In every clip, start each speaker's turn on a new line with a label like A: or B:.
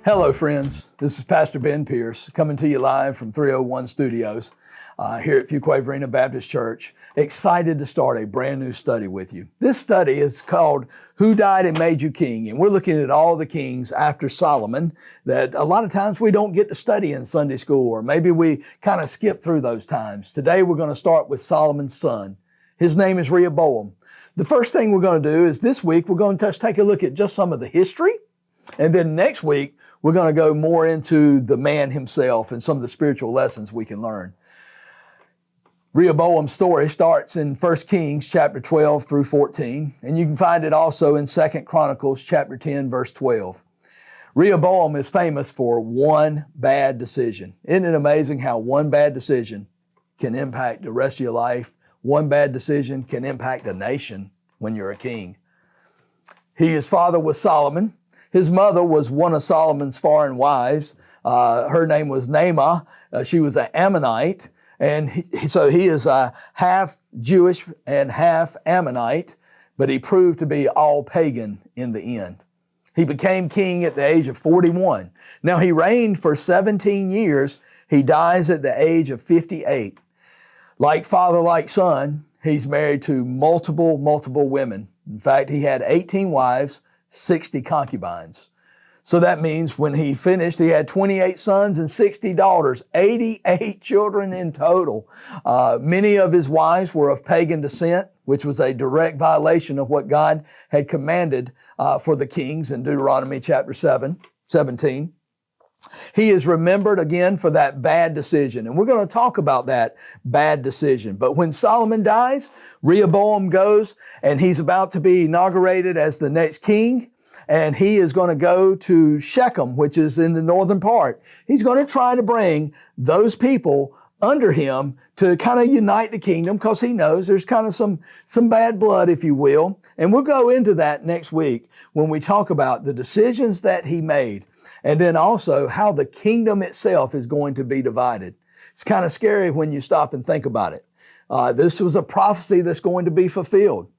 A: Hello, friends. This is Pastor Ben Pierce coming to you live from 301 Studios here at Fuquay-Varina Baptist Church. Excited to start a brand new study with you. This study is called Who Died and Made You King? And we're looking at all the kings after Solomon that a lot of times we don't get to study in Sunday school, or maybe we kind of skip through those times. Today we're going to start with Solomon's son. His name is Rehoboam. The first thing we're going to do is this week we're going to take a look at just some of the history. And then next week, we're going to go more into the man himself and some of the spiritual lessons we can learn. Rehoboam's story starts in 1 Kings chapter 12 through 14, and you can find it also in 2 Chronicles chapter 10, verse 12. Rehoboam is famous for one bad decision. Isn't it amazing how one bad decision can impact the rest of your life? One bad decision can impact a nation when you're a king. His father was Solomon. His mother was one of Solomon's foreign wives. Her name was Naamah. She was an Ammonite. And so he is half Jewish and half Ammonite, but he proved to be all pagan in the end. He became king at the age of 41. Now he reigned for 17 years. He dies at the age of 58. Like father, like son, he's married to multiple women. In fact, he had 18 wives, 60 concubines. So that means when he finished, he had 28 sons and 60 daughters, 88 children in total. Many of his wives were of pagan descent, which was a direct violation of what God had commanded for the kings in Deuteronomy chapter 17. He is remembered again for that bad decision. And we're going to talk about that bad decision. But when Solomon dies, Rehoboam goes and he's about to be inaugurated as the next king. And he is going to go to Shechem, which is in the northern part. He's going to try to bring those people under him to kind of unite the kingdom, because he knows there's kind of some bad blood, if you will. And we'll go into that next week when we talk about the decisions that he made, and then also how the kingdom itself is going to be divided. It's kind of scary when you stop and think about it. This was a prophecy that's going to be fulfilled.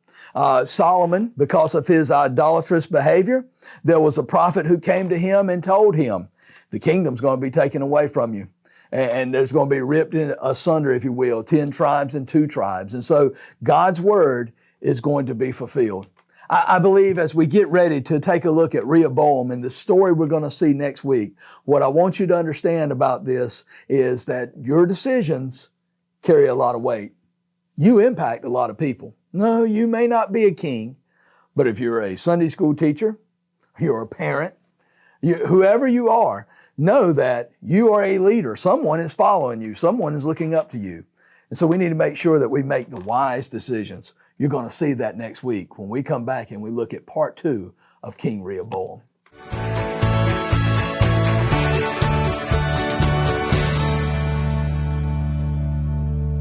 A: Solomon, because of his idolatrous behavior, there was a prophet who came to him and told him, the kingdom's going to be taken away from you. And there's going to be ripped asunder, if you will, 10 tribes and 2 tribes. And so God's word is going to be fulfilled. I believe as we get ready to take a look at Rehoboam and the story we're going to see next week, what I want you to understand about this is that your decisions carry a lot of weight. You impact a lot of people. No, you may not be a king, but if you're a Sunday school teacher, you're a parent, whoever you are, know that you are a leader. Someone is following you. Someone is looking up to you. And so we need to make sure that we make the wise decisions. You're going to see that next week when we come back and we look at part 2 of King Rehoboam.